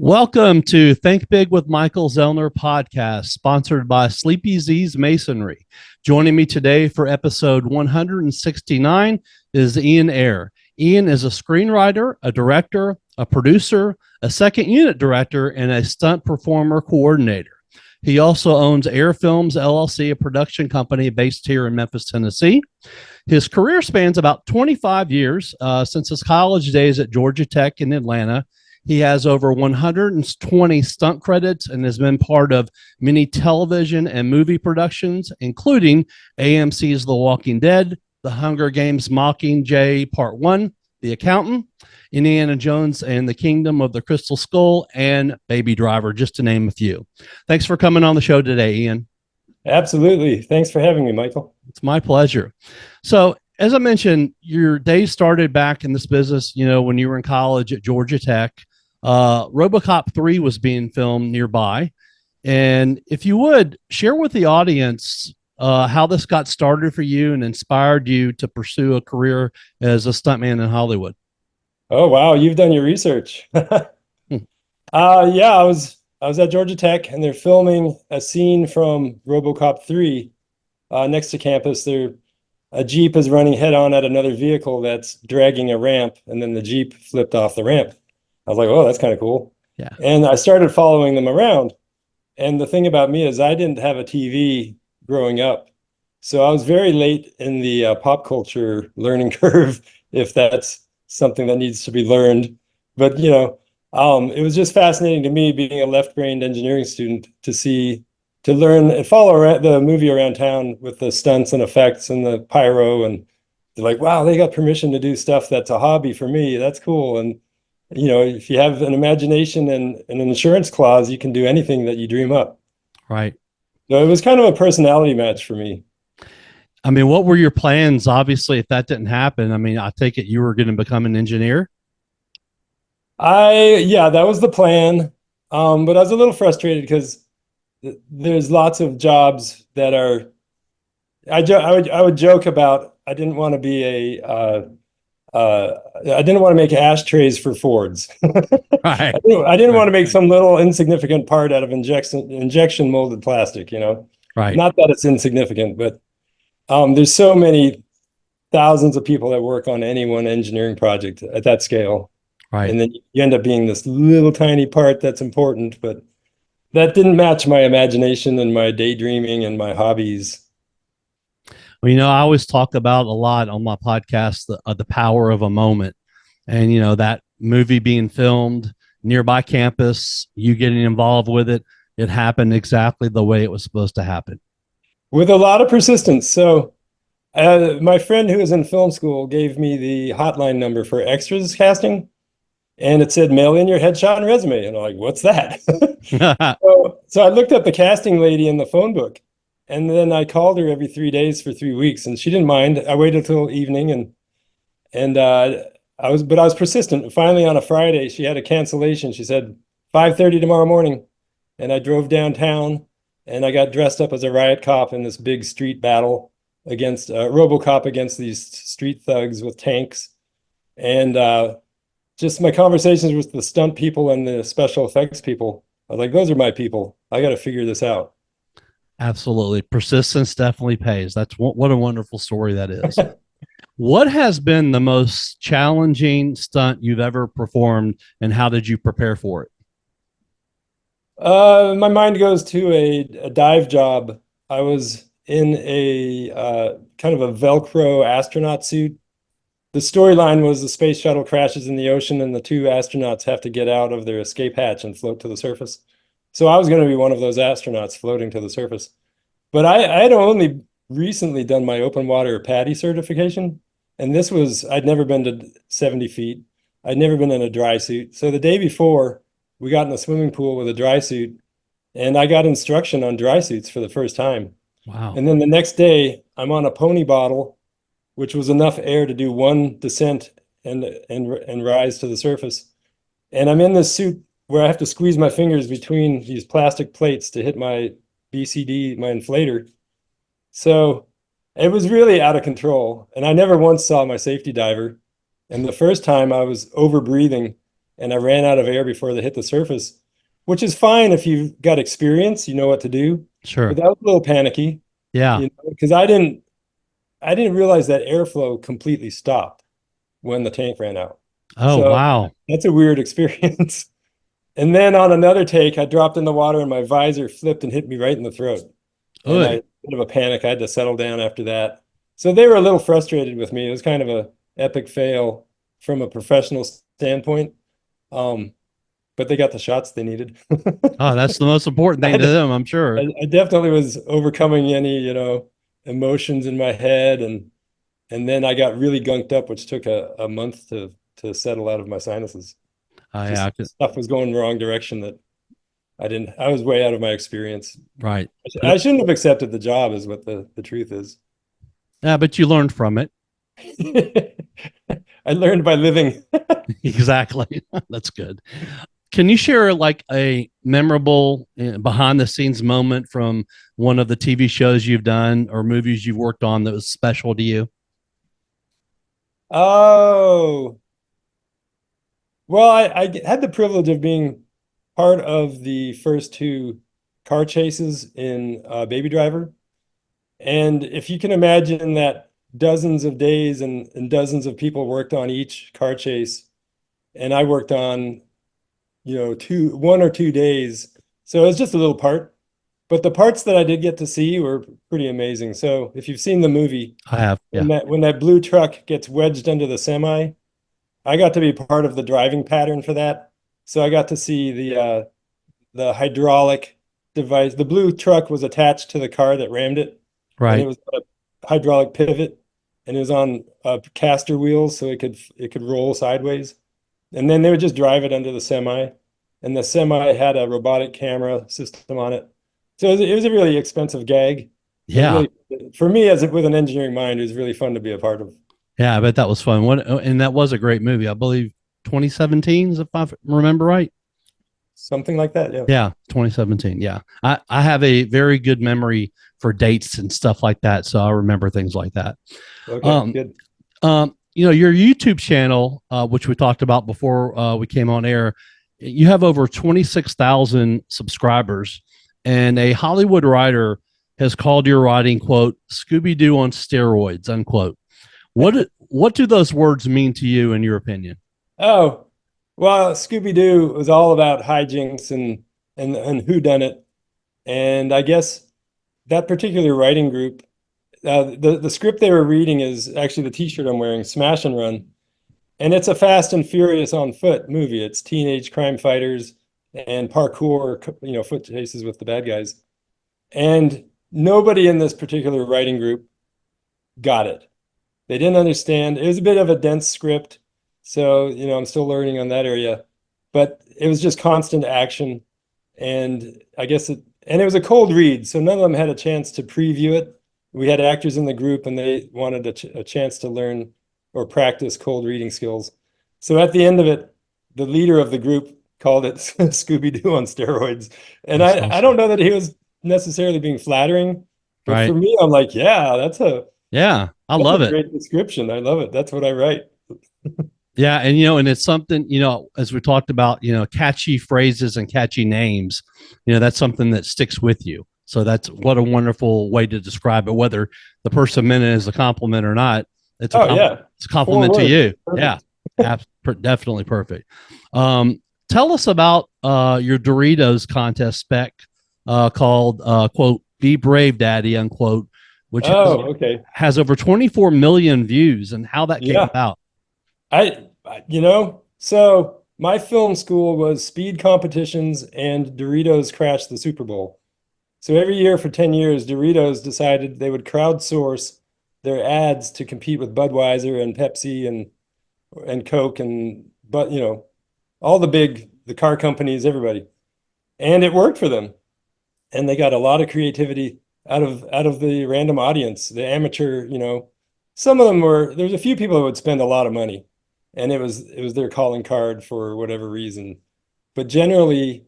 Welcome to Think Big with Michael Zellner podcast, sponsored by Sleepy Z's Masonry. Joining me today for episode 169 is Ian Eyre. Ian is a screenwriter, a director, a producer, a second unit director, and a stunt performer coordinator. He also owns Eyre Films, LLC, a production company based here in Memphis, Tennessee. His career spans about 25 years since his college days at Georgia Tech in Atlanta. He has over 120 stunt credits and has been part of many television and movie productions, including AMC's The Walking Dead, The Hunger Games Mockingjay Part 1, The Accountant, Indiana Jones and the Kingdom of the Crystal Skull, and Baby Driver, just to name a few. Thanks for coming on the show today, Ian. Absolutely. Thanks for having me, Michael. It's my pleasure. So, as I mentioned, your days started back in this business, when you were in college at Georgia Tech. RoboCop 3 was being filmed nearby. And if you would, share with the audience how this got started for you and inspired you to pursue a career as a stuntman in Hollywood. Oh, wow. You've done your research. I was at Georgia Tech, and they're filming a scene from RoboCop 3 next to campus. A Jeep is running head on at another vehicle that's dragging a ramp, and then the Jeep flipped off the ramp. I was like, oh, that's kind of cool. Yeah. And I started following them around. And the thing about me is I didn't have a TV growing up. So I was very late in the pop culture learning curve, if that's something that needs to be learned. But, it was just fascinating to me, being a left-brained engineering student, to learn and follow the movie around town with the stunts and effects and the pyro. And they're like, wow, they got permission to do stuff that's a hobby for me. That's cool. And if you have an imagination and an insurance clause, you can do anything that you dream up. Right. So it was kind of a personality match for me. I mean, what were your plans? Obviously, if that didn't happen, I take it you were going to become an engineer. That was the plan. But I was a little frustrated because there's lots of jobs that are, I would joke about, I didn't want to be I didn't want to make ashtrays for Fords. Right. I didn't want to make some little insignificant part out of injection molded plastic, Right. Not that it's insignificant, but there's so many thousands of people that work on any one engineering project at that scale. Right. And then you end up being this little tiny part that's important, but that didn't match my imagination and my daydreaming and my hobbies. Well, I always talk about a lot on my podcast, the power of a moment. And, that movie being filmed nearby campus, you getting involved with it, it happened exactly the way it was supposed to happen. With a lot of persistence. So my friend who was in film school gave me the hotline number for extras casting. And it said, mail in your headshot and resume. And I'm like, what's that? So I looked up the casting lady in the phone book. And then I called her every 3 days for 3 weeks, and she didn't mind. I waited till evening, and I was persistent. Finally, on a Friday, she had a cancellation. She said 5:30 tomorrow morning, and I drove downtown, and I got dressed up as a riot cop in this big street battle against RoboCop against these street thugs with tanks, and just my conversations with the stunt people and the special effects people. I was like, those are my people. I got to figure this out. Absolutely. Persistence definitely pays. That's what a wonderful story that is. What has been the most challenging stunt you've ever performed, and how did you prepare for it? My mind goes to a dive job. I was in a kind of a Velcro astronaut suit. The storyline was the space shuttle crashes in the ocean, and the two astronauts have to get out of their escape hatch and float to the surface. So I was going to be one of those astronauts floating to the surface. But I had only recently done my open water PADI certification. And I'd never been to 70 feet. I'd never been in a dry suit. So the day before, we got in a swimming pool with a dry suit, and I got instruction on dry suits for the first time. Wow. And then the next day, I'm on a pony bottle, which was enough air to do one descent and rise to the surface. And I'm in this suit where I have to squeeze my fingers between these plastic plates to hit my BCD, my inflator. So it was really out of control. And I never once saw my safety diver. And the first time I was over breathing, and I ran out of air before they hit the surface, which is fine if you've got experience, you know what to do. Sure. But that was a little panicky, Yeah. because I didn't realize that airflow completely stopped when the tank ran out. Oh, So wow. that's a weird experience. And then on another take, I dropped in the water and my visor flipped and hit me right in the throat. And Good. I bit of a panic. I had to settle down after that. So they were a little frustrated with me. It was kind of a epic fail from a professional standpoint. Um, but they got the shots they needed. Oh, that's the most important thing to them, I'm sure. I definitely was overcoming any, emotions in my head, and then I got really gunked up, which took a month to settle out of my sinuses. Yeah, Just stuff was going the wrong direction that I was way out of my experience. right. I shouldn't have accepted the job is what the truth is. Yeah, but you learned from it. I learned by living. Exactly. That's good. Can you share like a memorable behind the scenes moment from one of the TV shows you've done or movies you've worked on that was special to you? Oh, well, I had the privilege of being part of the first two car chases in Baby Driver. And if you can imagine that dozens of days and dozens of people worked on each car chase, and I worked on, 1 or 2 days. So it was just a little part, but the parts that I did get to see were pretty amazing. So if you've seen the movie, I have. Yeah. when that blue truck gets wedged under the semi, I got to be part of the driving pattern for that. So I got to see the hydraulic device. The blue truck was attached to the car that rammed it, and it Right. was a hydraulic pivot, and it was on caster wheels, so it could roll sideways. And then they would just drive it under the semi, and the semi had a robotic camera system on it. So it was a really expensive gag, but Yeah. really for me with an engineering mind, it was really fun to be a part of. Yeah. I bet that was fun. And that was a great movie. I believe 2017, if I remember right. Something like that, yeah. Yeah. 2017. Yeah. I have a very good memory for dates and stuff like that. So I remember things like that. Okay, Um, good. your YouTube channel, which we talked about before we came on air, you have over 26,000 subscribers, and a Hollywood writer has called your writing, quote, Scooby Doo on steroids, unquote. What do those words mean to you, in your opinion? Oh, well, Scooby-Doo was all about hijinks and who done it. And I guess that particular writing group, the script they were reading is actually the t-shirt I'm wearing, Smash and Run. And it's a Fast and Furious on foot movie. It's teenage crime fighters and parkour, foot chases with the bad guys. And nobody in this particular writing group got it. They didn't understand. It was a bit of a dense script. So, I'm still learning on that area. But it was just constant action. And and it was a cold read. So none of them had a chance to preview it. We had actors in the group and they wanted a chance to learn or practice cold reading skills. So at the end of it, the leader of the group called it Scooby-Doo on steroids. And That's I awesome. don't know that he was necessarily being flattering, but for Right. me, I'm like, yeah, Yeah. I that's a love it. great description. I love it. That's what I write. Yeah. And, and it's something, as we talked about, catchy phrases and catchy names, that's something that sticks with you. So that's what a wonderful way to describe it, whether the person meant it as a compliment or not. Oh yeah. It's a Four compliment to words. you. Perfect. Yeah. Definitely perfect. Tell us about your Doritos contest spec called, quote, Be Brave Daddy, unquote, which Oh, okay. has over 24 million views, and how that came Yeah. about. So my film school was speed competitions and Doritos crashed the Super Bowl. So every year for 10 years, Doritos decided they would crowdsource their ads to compete with Budweiser and Pepsi and Coke but all the car companies, everybody. And it worked for them. And they got a lot of creativity out of the random audience, the amateur, some of them there's a few people that would spend a lot of money and it was their calling card for whatever reason. But generally,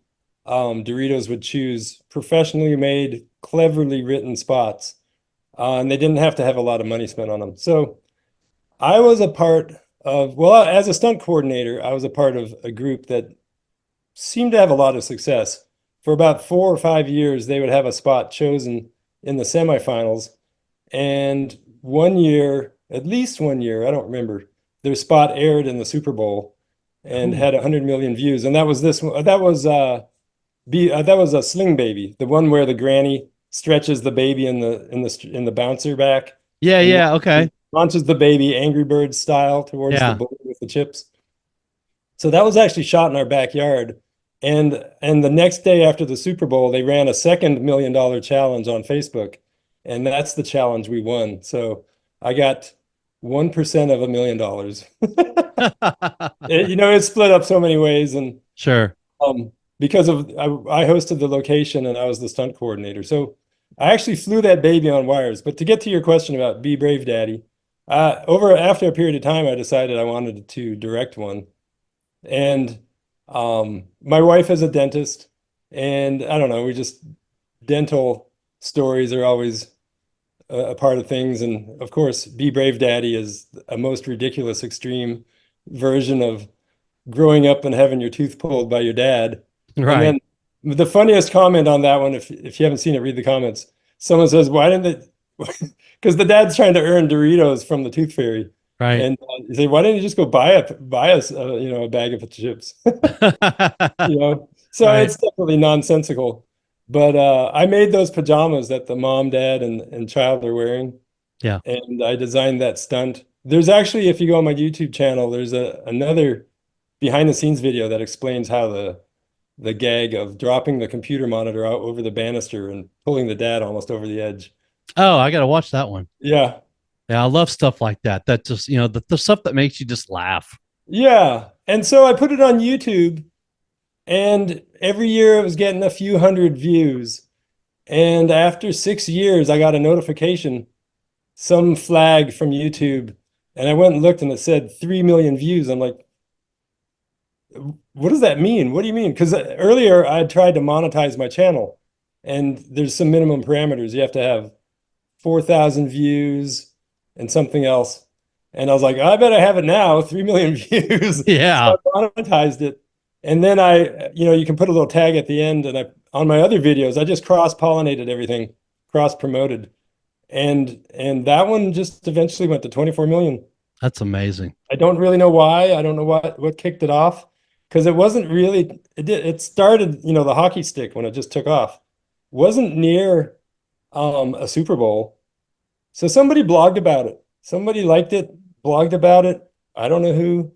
Doritos would choose professionally made, cleverly written spots, and they didn't have to have a lot of money spent on them. So I was a part well, as a stunt coordinator, I was a part of a group that seemed to have a lot of success. For about 4 or 5 years, they would have a spot chosen in the semifinals. And one year, at least one year, I don't remember, their spot aired in the Super Bowl and Cool. had 100 million views. And that was this one. That was a Sling Baby, the one where the granny stretches the baby in the bouncer back Yeah, and yeah, okay. launches the baby Angry Birds style towards the Yeah. bully with the chips. So that was actually shot in our backyard. And the next day after the Super Bowl, they ran a second $1 million challenge on Facebook. And that's the challenge we won. So I got 1% of $1 million. It's split up so many ways. And Sure. because I hosted the location and I was the stunt coordinator. So I actually flew that baby on wires. But to get to your question about Be Brave Daddy, after a period of time, I decided I wanted to direct one. And my wife is a dentist, and I don't know, dental stories are always a part of things. And of course, Be Brave Daddy is a most ridiculous, extreme version of growing up and having your tooth pulled by your dad. And Right. then the funniest comment on that one, if you haven't seen it, read the comments. Someone says, "Why didn't it?" Because the dad's trying to earn Doritos from the Tooth Fairy, Right. and you say, "Why didn't you just go buy us, a bag of chips?" So Right. it's definitely nonsensical. But I made those pajamas that the mom, dad, and child are wearing, Yeah. and I designed that stunt. There's actually, if you go on my YouTube channel, there's another behind the scenes video that explains how the gag of dropping the computer monitor out over the banister and pulling the dad almost over the edge. Oh, I got to watch that one. Yeah. Yeah, I love stuff like that. That just, the stuff that makes you just laugh. Yeah. And so I put it on YouTube, and every year it was getting a few hundred views. And after 6 years, I got a notification, some flag from YouTube. And I went and looked and it said 3 million views. I'm like, what does that mean? What do you mean? Because earlier I tried to monetize my channel, and there's some minimum parameters. You have to have 4,000 views and something else. And I was like, I better have it now, 3 million views. Yeah. So I monetized it. And then you can put a little tag at the end. And on my other videos, I just cross-pollinated everything, cross-promoted. And that one just eventually went to 24 million. That's amazing. I don't really know why. I don't know what kicked it off, because it wasn't really, it started, the hockey stick when it just took off. Wasn't near a Super Bowl. So somebody blogged about it. Somebody liked it, blogged about it. I don't know who.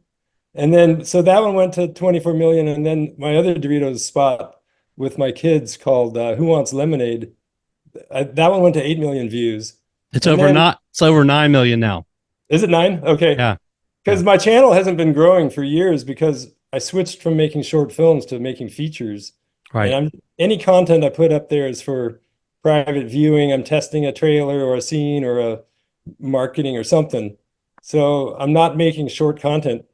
And then so that one went to 24 million. And then my other Doritos spot with my kids called Who Wants Lemonade? That one went to 8 million views. It's And over then, not it's over 9 million now. is it 9? Okay. Yeah. Because Yeah. my channel hasn't been growing for years because I switched from making short films to making features. Right. And any content I put up there is for private viewing. I'm testing a trailer or a scene or a marketing or something. So I'm not making short content.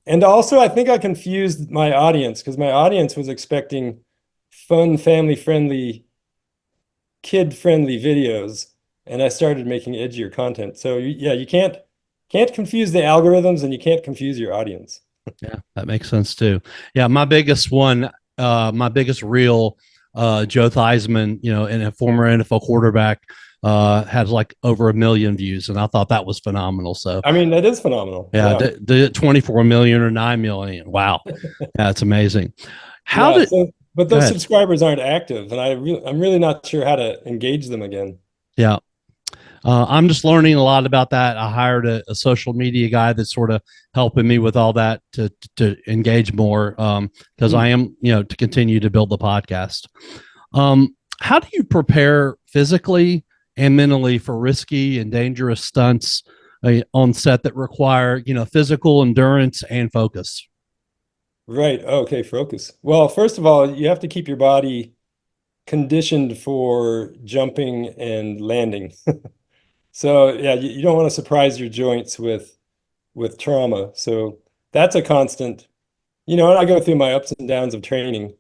And also, I think I confused my audience, because my audience was expecting fun, family-friendly, kid-friendly videos, and I started making edgier content. So yeah, you can't confuse the algorithms, and you can't confuse your audience. Yeah, that makes sense too. Yeah, my biggest one, my biggest reel, Joe Theismann, and a former NFL quarterback, had like over 1 million views, and I thought that was phenomenal. So I mean, that is phenomenal. yeah, Yeah. the 24 million or 9 million. Wow, that's amazing. How Yeah. did But Go those ahead? subscribers aren't active, and I'm really not sure how to engage them again. Yeah. I'm just learning a lot about that. I hired a social media guy that's sort of helping me with all that to engage more, because I am, to continue to build the podcast. How do you prepare physically and mentally for risky and dangerous stunts on set that require, physical endurance and focus? Right. Okay, focus. Well, first of all, you have to keep your body conditioned for jumping and landing. So yeah, you don't want to surprise your joints with trauma. So that's a constant, and I go through my ups and downs of training.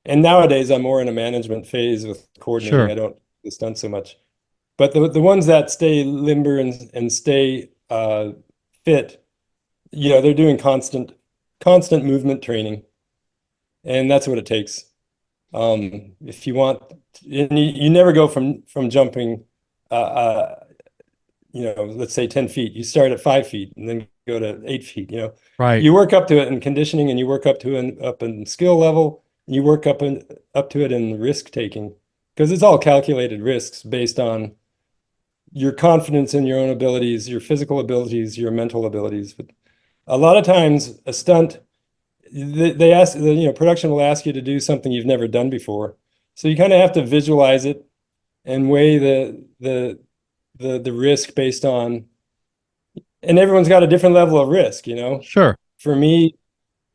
And nowadays I'm more in a management phase with coordinating. Sure. I don't do the stunt so much. But the ones that stay limber and stay fit, they're doing constant movement training, and that's what it takes. If you want, and you never go from jumping, let's say 10 feet. You start at 5 feet and then go to 8 feet. Right. You work up to it in conditioning, and you work up in skill level, and you work up to it in risk taking, because it's all calculated risks based on your confidence in your own abilities, your physical abilities, your mental abilities. But a lot of times, a stunt, they ask, production will ask you to do something you've never done before. So you kind of have to visualize it and weigh the risk based on, and everyone's got a different level of risk, Sure. For me,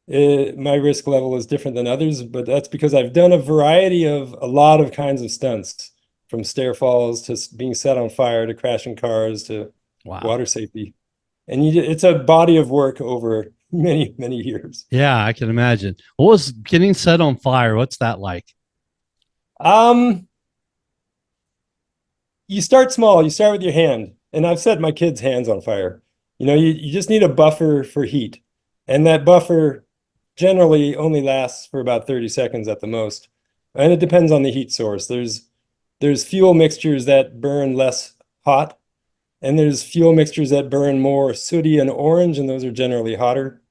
my risk level is different than others, but that's because I've done a lot of kinds of stunts, from stair falls to being set on fire to crashing cars to water safety. And it's a body of work over many, many years. Yeah, I can imagine. What was getting set on fire? What's that like? You start small. You start with your hand. And I've set my kids' hands on fire. You just need a buffer for heat. And that buffer generally only lasts for about 30 seconds at the most. And it depends on the heat source. There's fuel mixtures that burn less hot, and there's fuel mixtures that burn more sooty and orange, and those are generally hotter.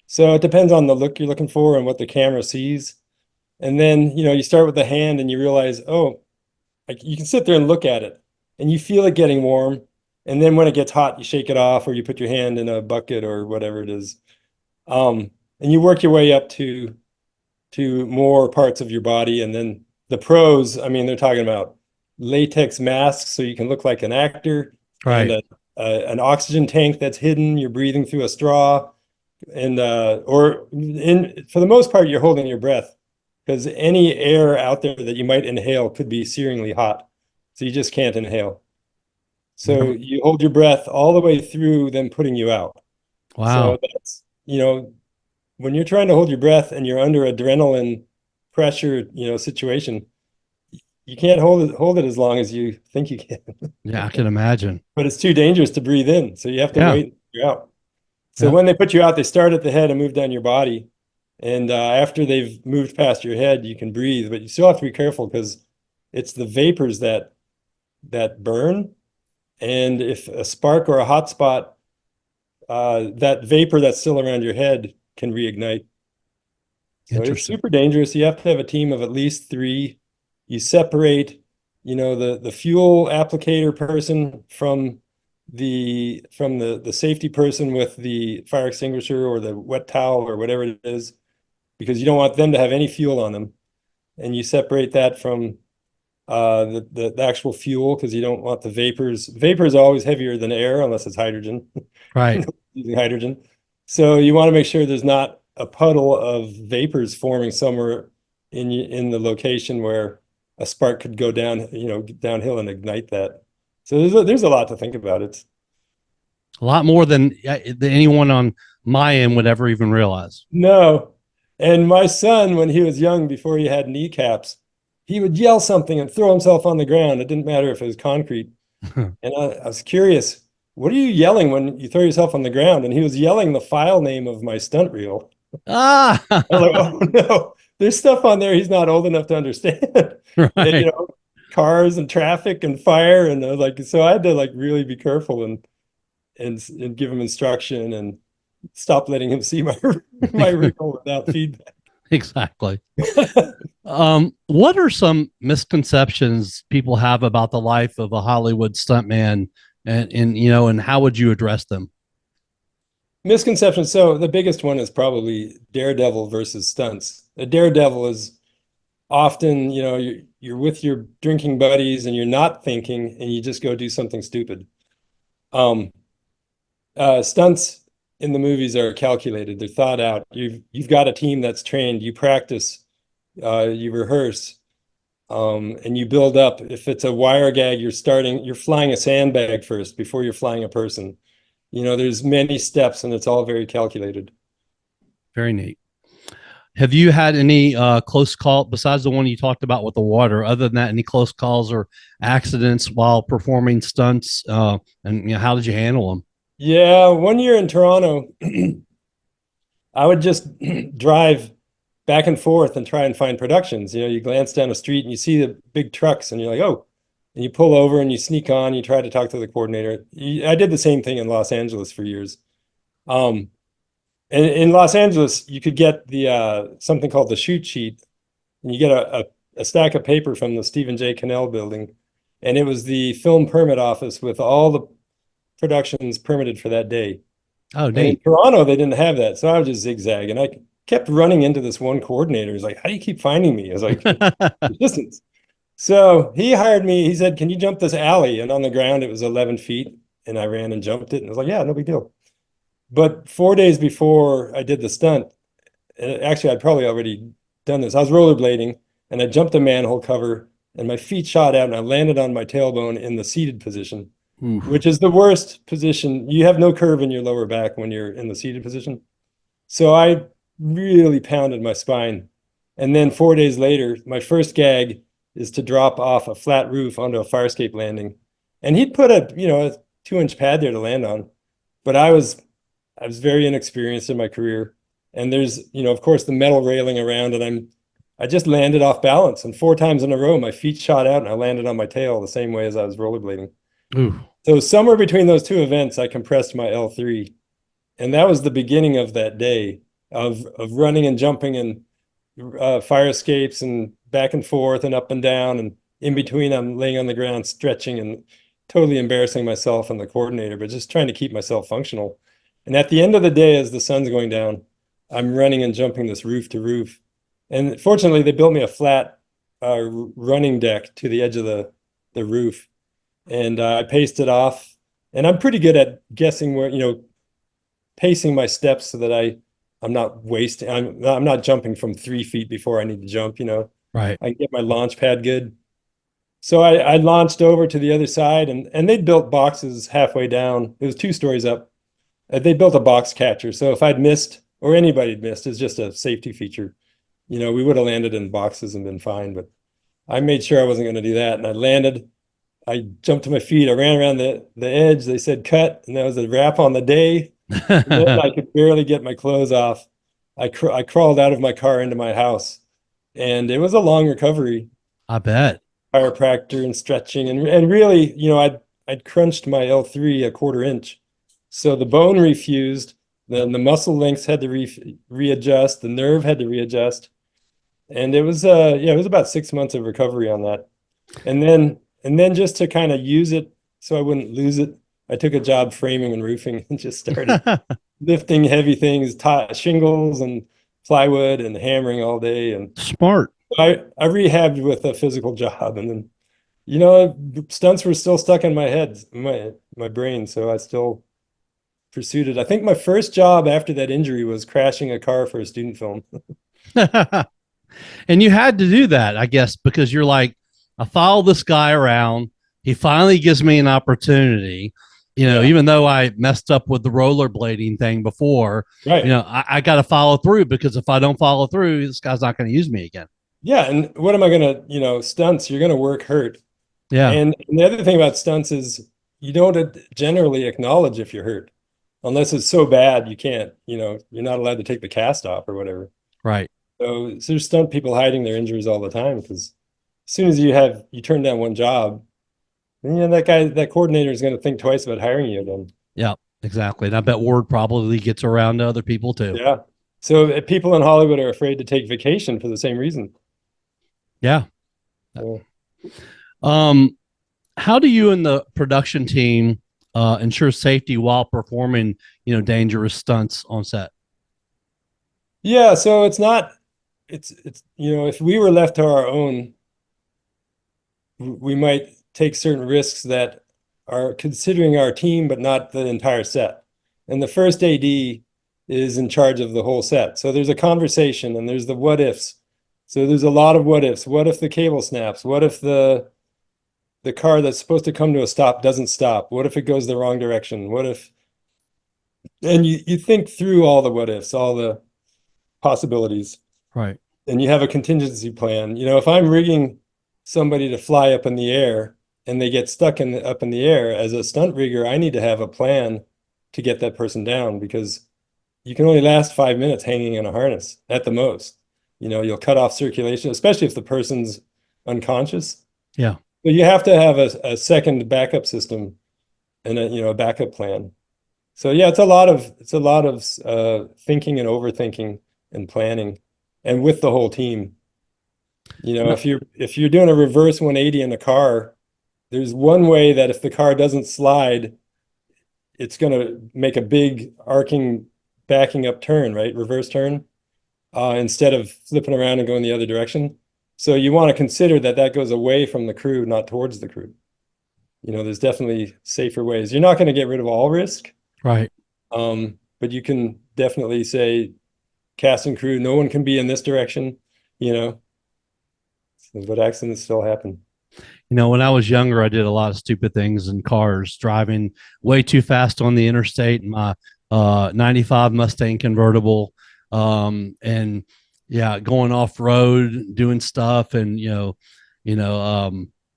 So it depends on the look you're looking for and what the camera sees. And then, you start with the hand and you realize, oh, like, you can sit there and look at it and you feel it getting warm. And then when it gets hot, you shake it off, or you put your hand in a bucket or whatever it is. And you work your way up to more parts of your body. And then the pros, I mean, they're talking about latex masks so you can look like an actor, Right. and an oxygen tank that's hidden. You're breathing through a straw, and for the most part, you're holding your breath, because any air out there that you might inhale could be searingly hot. So you just can't inhale. So you hold your breath all the way through them putting you out. Wow. So that's, when you're trying to hold your breath and you're under adrenaline pressure, situation, you can't hold it as long as you think you can. Yeah, I can imagine. But it's too dangerous to breathe in. So you have to wait until you're out. So Yeah. when they put you out, they start at the head and move down your body. And after they've moved past your head, you can breathe, but you still have to be careful, because it's the vapors that burn. And if a spark or a hot spot, that vapor that's still around your head can reignite. So it's super dangerous. You have to have a team of at least 3. You separate, the fuel applicator person from the safety person with the fire extinguisher or the wet towel or whatever it is, because you don't want them to have any fuel on them. And you separate that from the actual fuel, because you don't want the vapors. Vapors are always heavier than air unless it's hydrogen. Right. Using hydrogen. So you want to make sure there's not a puddle of vapors forming somewhere in the location where a spark could go downhill and ignite that. So there's a lot to think about. It's a lot more than anyone on my end would ever even realize. No. And my son, when he was young, before he had kneecaps, he would yell something and throw himself on the ground. It didn't matter if it was concrete. And I was curious, what are you yelling when you throw yourself on the ground? And he was yelling the file name of my stunt reel. I was like, oh no, there's stuff on there he's not old enough to understand. Right. And, cars and traffic and fire. And I was like, so I had to really be careful and give him instruction and stop letting him see my reel without feedback. Exactly. What are some misconceptions people have about the life of a Hollywood stuntman, and how would you address them? Misconceptions. So the biggest one is probably daredevil versus stunts. A daredevil is often, you're with your drinking buddies and you're not thinking, and you just go do something stupid. Stunts in the movies are calculated. They're thought out. You've got a team that's trained. You practice, you rehearse, and you build up. If it's a wire gag, you're flying a sandbag first before you're flying a person. There's many steps, and it's all very calculated. Very neat. Have you had any close call besides the one you talked about with the water? Other than that, any close calls or accidents while performing stunts? And how did you handle them? Yeah, one year in Toronto, I would just drive back and forth and try and find productions. You glance down the street and you see the big trucks and you're like, oh, and you pull over and you sneak on, you try to talk to the coordinator. I did the same thing in Los Angeles for years. Um, and in Los Angeles, you could get the something called the shoot sheet, and you get a stack of paper from the Stephen J. Cannell building, and it was the film permit office with all the productions permitted for that day. Oh, And in neat. Toronto, they didn't have that. So I was just zigzag. And I kept running into this one coordinator. He's like, how do you keep finding me? I was like, distance. So he hired me. He said, can you jump this alley? And on the ground, it was 11 feet. And I ran and jumped it. And I was like, yeah, no big deal. But 4 days before I did the stunt, and actually, I'd probably already done this. I was rollerblading and I jumped a manhole cover and my feet shot out and I landed on my tailbone in the seated position, Oof. which is the worst position. You have no curve in your lower back when you're in the seated position. So I really pounded my spine. And then 4 days later, my first gag is to drop off a flat roof onto a fire escape landing. And he'd put a 2-inch pad there to land on. But I was very inexperienced in my career. And there's, of course, the metal railing around, and I just landed off balance. And 4 times in a row, my feet shot out and I landed on my tail the same way as I was rollerblading. Oof. So somewhere between those two events, I compressed my L3. And that was the beginning of that day of running and jumping and fire escapes and back and forth and up and down. And in between, I'm laying on the ground, stretching and totally embarrassing myself and the coordinator, but just trying to keep myself functional. And at the end of the day, as the sun's going down, I'm running and jumping this roof to roof. And fortunately, they built me a flat running deck to the edge of the roof. And I paced it off. And I'm pretty good at guessing where, pacing my steps so that I'm not wasting, I'm not jumping from 3 feet before I need to jump, Right. I can get my launch pad good. So I launched over to the other side and they'd built boxes halfway down. It was 2 stories up. They built a box catcher. So if I'd missed or anybody had missed, it's just a safety feature. We would have landed in boxes and been fine, but I made sure I wasn't going to do that. And I landed, I jumped to my feet. I ran around the edge. They said cut, and that was a wrap on the day. And then I could barely get my clothes off. I crawled out of my car into my house, and it was a long recovery. I bet. Chiropractor and stretching, and really, I'd crunched my L3 a quarter inch, so the bone refused. Then the muscle links had to readjust. The nerve had to readjust, and it was it was about 6 months of recovery on that. And then just to kind of use it so I wouldn't lose it, I took a job framing and roofing and just started lifting heavy things, shingles and plywood and hammering all day. And Smart. I rehabbed with a physical job. And then, stunts were still stuck in my head, my brain. So I still pursued it. I think my first job after that injury was crashing a car for a student film. And you had to do that, I guess, because you're like, I follow this guy around. He finally gives me an opportunity. Yeah. Even though I messed up with the rollerblading thing before, Right. I got to follow through, because if I don't follow through, this guy's not going to use me again. Yeah. And what am I going to, stunts, you're going to work hurt. Yeah. And the other thing about stunts is you don't generally acknowledge if you're hurt unless it's so bad you can't, you're not allowed to take the cast off or whatever. Right. So there's stunt people hiding their injuries all the time, because as soon as you turn down one job, then that coordinator is going to think twice about hiring you again. Yeah, exactly. And I bet word probably gets around to other people too. Yeah. So people in Hollywood are afraid to take vacation for the same reason. Yeah. So, How do you and the production team ensure safety while performing, dangerous stunts on set? yeah. So it's if we were left to our own, we might take certain risks that are considering our team, but not the entire set. And the first AD is in charge of the whole set. So there's a conversation and there's the what ifs. So there's a lot of what ifs. What if the cable snaps? What if the car that's supposed to come to a stop doesn't stop? What if it goes the wrong direction? And you think through all the what ifs, all the possibilities. Right. And you have a contingency plan. If I'm rigging somebody to fly up in the air and they get stuck up in the air, as a stunt rigger, I need to have a plan to get that person down, because you can only last 5 minutes hanging in a harness at the most. You'll cut off circulation, especially if the person's unconscious. Yeah. But you have to have a second backup system and a backup plan. So yeah, it's a lot of thinking and overthinking and planning, and with the whole team. If you're doing a reverse 180 in a car, there's one way that if the car doesn't slide, it's going to make a big arcing, backing up turn, right? Reverse turn, instead of flipping around and going the other direction. So you want to consider that goes away from the crew, not towards the crew. There's definitely safer ways. You're not going to get rid of all risk. Right. But you can definitely say, cast and crew, no one can be in this direction, but accidents still happen. When I was younger, I did a lot of stupid things in cars, driving way too fast on the interstate in my 95 Mustang convertible. And yeah, going off road, doing stuff, and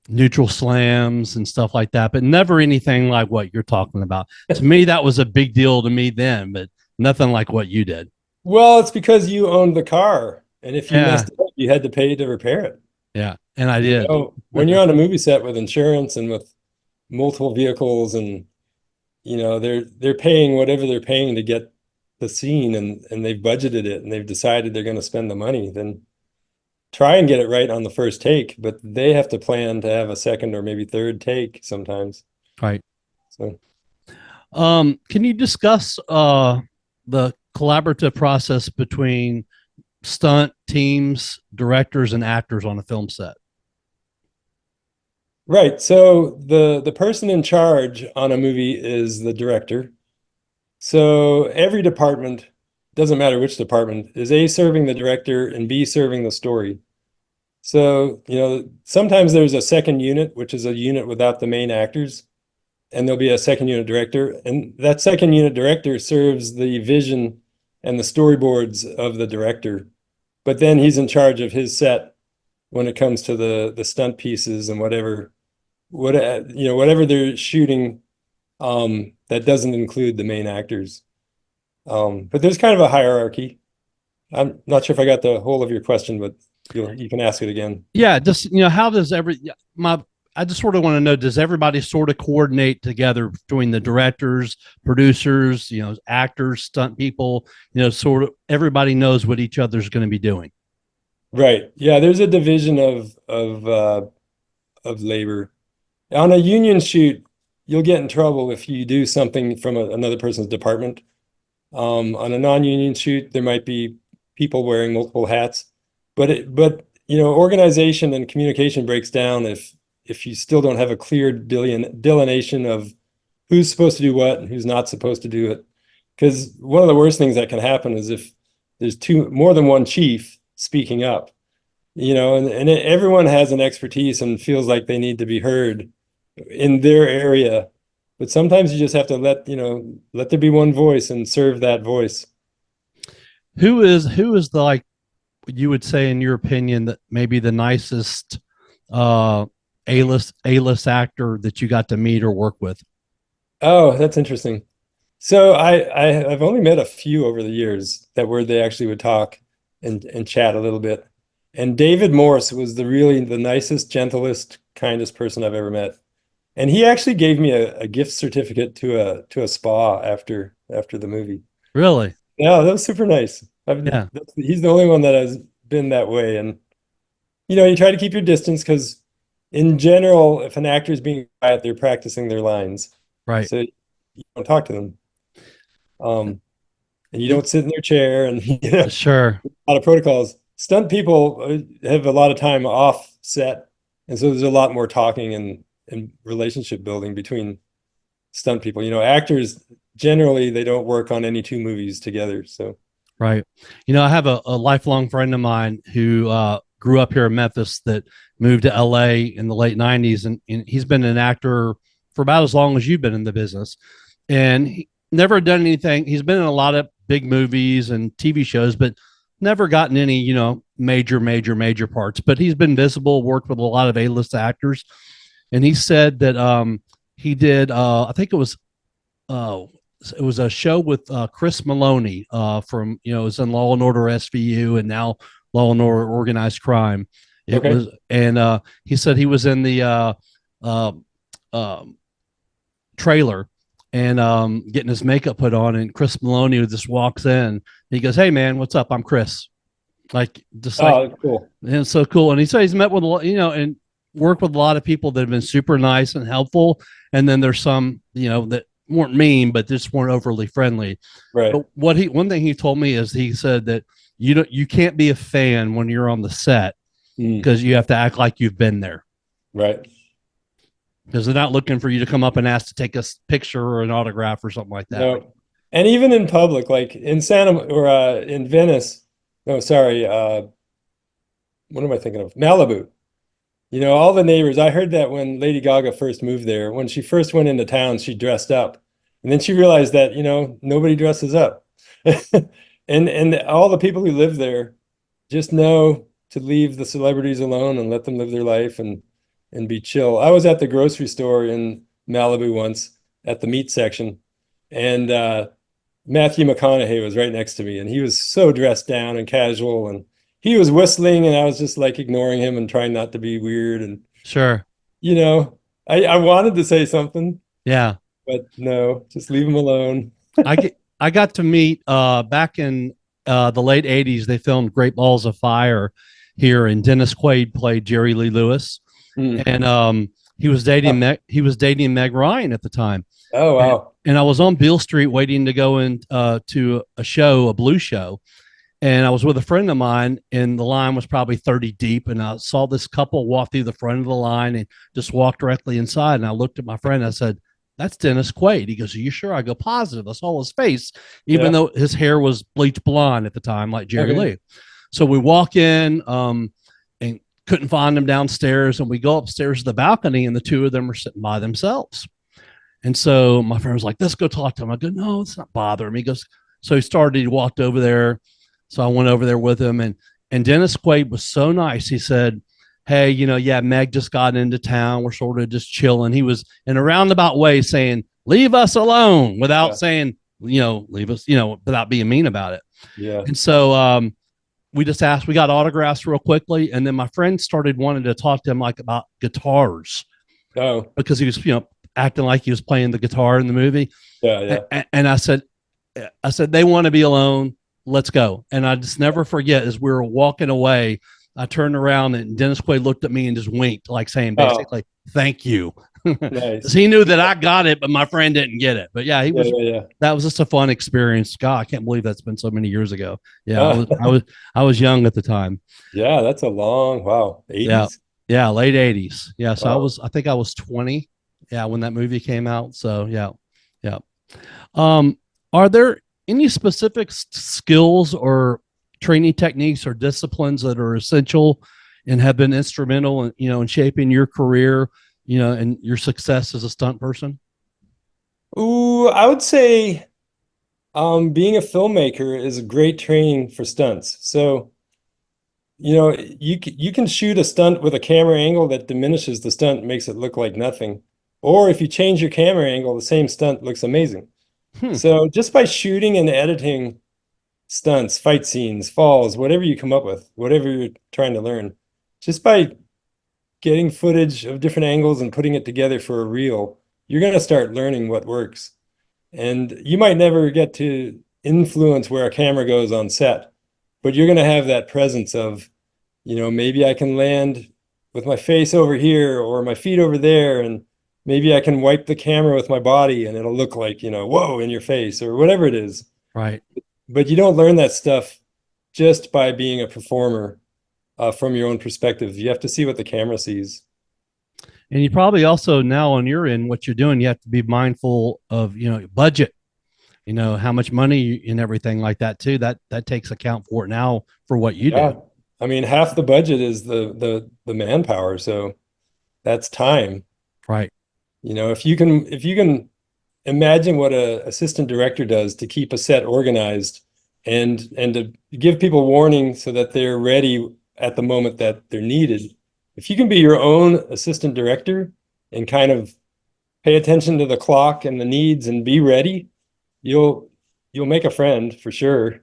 neutral slams and stuff like that, but never anything like what you're talking about. To me, that was a big deal to me then, but nothing like what you did. Well, it's because you owned the car, and if you messed it up, you had to pay to repair it. Yeah, and I did. When you're on a movie set with insurance and with multiple vehicles, and they're paying whatever they're paying to get the scene, and they've budgeted it, and they've decided they're going to spend the money, then try and get it right on the first take, but they have to plan to have a second or maybe third take sometimes. Right. So, can you discuss the collaborative process between stunt teams, directors, and actors on a film set? Right. So the person in charge on a movie is the director. So every department, doesn't matter which department, is A, serving the director, and B, serving the story. So, sometimes there's a second unit, which is a unit without the main actors, and there'll be a second unit director. And that second unit director serves the vision and the storyboards of the director. But then he's in charge of his set when it comes to the stunt pieces and whatever they're shooting, that doesn't include the main actors. But there's kind of a hierarchy. I'm not sure if I got the whole of your question, but you can ask it again. Yeah, just how does I just sort of want to know, does everybody sort of coordinate together between the directors, producers, actors, stunt people, sort of everybody knows what each other's going to be doing? Right. Yeah, there's a division of labor. On a union shoot, you'll get in trouble if you do something from another person's department. On a non-union shoot, there might be people wearing multiple hats, but organization and communication breaks down if you still don't have a clear delineation of who's supposed to do what and who's not supposed to do it. Because one of the worst things that can happen is if there's more than one chief speaking up, and everyone has an expertise and feels like they need to be heard in their area. But sometimes you just have to let there be one voice and serve that voice. Who is the, like, you would say, in your opinion, that maybe the nicest A-list actor that you got to meet or work with? Oh, that's interesting. So I've only met a few over the years where they actually would talk and chat a little bit. And David Morse was the nicest, gentlest, kindest person I've ever met. And he actually gave me a gift certificate to a spa after the movie. Really? Yeah, that was super nice. Yeah. He's the only one that has been that way. And, you try to keep your distance because in general, if an actor is being quiet, they're practicing their lines. Right. So you don't talk to them. And you don't sit in their chair, and Sure. a lot of protocols. Stunt people have a lot of time off set. And so there's a lot more talking and relationship building between stunt people. Actors, generally, they don't work on any two movies together. So, right. I have a lifelong friend of mine who grew up here in Memphis that moved to LA in the late 90s. And he's been an actor for about as long as you've been in the business. And he never done anything. He's been in a lot of big movies and TV shows, but never gotten any, major parts. But he's been visible, worked with a lot of A-list actors. And he said that he did, I think it was it was a show with Chris Maloney from, it was in Law and Order SVU and now Law and Order Organized Crime. It Okay. was, and he said he was in the uh, trailer and getting his makeup put on, and Chris Maloney just walks in. He goes, "Hey man, what's up? I'm Chris." Like, just like, Oh, cool. and it's so cool. And he said he's met with a lot, and worked with a lot of people that have been super nice and helpful. And then there's some, that weren't mean, but just weren't overly friendly. Right. But one thing he told me is he said that you can't be a fan when you're on the set because you have to act like you've been there. Right. Because they're not looking for you to come up and ask to take a picture or an autograph or something like that. No. And even in public, like in in Venice, no, sorry, what am I thinking of? Malibu. All the neighbors, I heard that when Lady Gaga first moved there, when she first went into town, she dressed up. And then she realized that, nobody dresses up. And all the people who live there just know to leave the celebrities alone and let them live their life and be chill. I was at the grocery store in Malibu once at the meat section, and Matthew McConaughey was right next to me, and he was so dressed down and casual, and he was whistling, and I was just like ignoring him and trying not to be weird. And sure, I wanted to say something, yeah, but no, just leave him alone. I got to meet back in the late '80s. They filmed Great Balls of Fire here, and Dennis Quaid played Jerry Lee Lewis. And he was dating Meg Ryan at the time. Oh wow! And I was on Beale Street waiting to go in to a blue show, and I was with a friend of mine, and the line was probably 30 deep, and I saw this couple walk through the front of the line and just walk directly inside. And I looked at my friend, and I said, "That's Dennis Quaid." He goes, "Are you sure?" I go, "Positive." I saw his face, even though his hair was bleached blonde at the time, like Jerry Lee. So we walk in, and couldn't find them downstairs, and we go upstairs to the balcony, and the two of them are sitting by themselves. And so my friend was like, "Let's go talk to him." I go, "No, it's not bothering me." He goes, so he walked over there. So I went over there with him, and Dennis Quaid was so nice. He said, "Hey, Meg just got into town. We're sort of just chilling." He was in a roundabout way saying, "Leave us alone," without saying, leave us, without being mean about it. Yeah. And so we got autographs real quickly. And then my friend started wanting to talk to him like about guitars. Oh. Because he was, acting like he was playing the guitar in the movie. Yeah. And I said, "They want to be alone. Let's go." And I just never forget, as we were walking away, I turned around and Dennis Quaid looked at me and just winked, like saying basically, "Thank you." Nice. He knew that I got it, but my friend didn't get it. But yeah, that was just a fun experience. God, I can't believe that's been so many years ago. Yeah. I was young at the time. Yeah. That's a long, wow. 80s. Yeah. Late 80s. Yeah. So I think I was 20. Yeah. When that movie came out. So yeah. Are there any specific skills or training techniques or disciplines that are essential and have been instrumental in, in shaping your career, and your success as a stunt person? Ooh, I would say being a filmmaker is a great training for stunts. So, you can shoot a stunt with a camera angle that diminishes the stunt, makes it look like nothing. Or if you change your camera angle, the same stunt looks amazing. So just by shooting and editing stunts, fight scenes, falls, whatever you come up with, whatever you're trying to learn, just by getting footage of different angles and putting it together for a reel, you're going to start learning what works. And you might never get to influence where a camera goes on set, but you're going to have that presence of, maybe I can land with my face over here or my feet over there, and maybe I can wipe the camera with my body and it'll look like, whoa, in your face or whatever it is. Right. But you don't learn that stuff just by being a performer from your own perspective. You have to see what the camera sees. And you probably also, now on your end, what you're doing, you have to be mindful of, budget, how much money and everything like that too. That takes account for it now for what you do. I mean, half the budget is the manpower. So that's time. Right. If you can imagine what an assistant director does to keep a set organized and to give people warning so that they're ready at the moment that they're needed. If you can be your own assistant director and kind of pay attention to the clock and the needs and be ready, you'll make a friend for sure.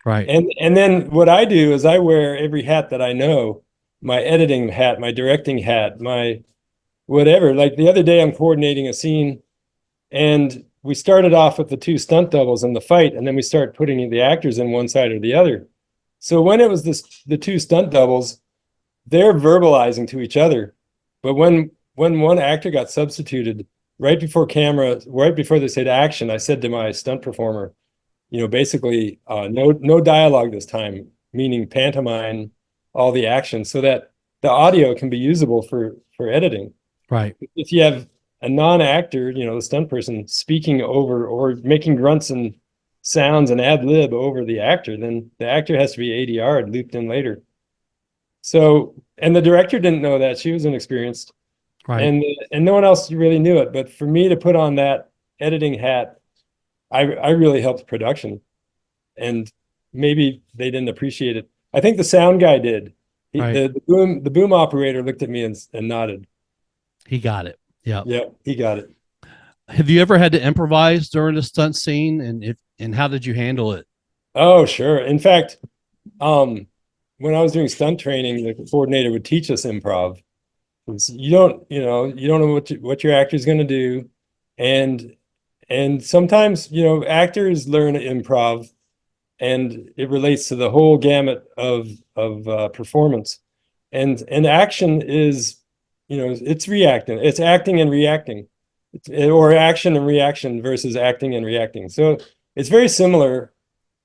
Right. And then what I do is I wear every hat that I know, my editing hat, my directing hat, my whatever. Like the other day, I'm coordinating a scene, and we started off with the two stunt doubles in the fight, and then we start putting the actors in one side or the other. So when it was the two stunt doubles, they're verbalizing to each other. But when one actor got substituted right before camera, right before they said action, I said to my stunt performer, basically no dialogue this time, meaning pantomime all the action, so that the audio can be usable for editing. Right. If you have a non-actor, the stunt person speaking over or making grunts and sounds and ad lib over the actor, then the actor has to be ADR'd, looped in later. So, and the director didn't know that. She was inexperienced, Right. and no one else really knew it. But for me to put on that editing hat, I really helped production, and maybe they didn't appreciate it. I think the sound guy did. Right. The boom operator looked at me and nodded. He got it. Yeah. Yeah, he got it. Have you ever had to improvise during a stunt scene, and how did you handle it? Oh, sure. In fact, when I was doing stunt training, the coordinator would teach us improv. You don't know what your actor's going to do, and sometimes actors learn improv, and it relates to the whole gamut of performance, and action is it's reacting, it's acting and reacting, or action and reaction versus acting and reacting. So it's very similar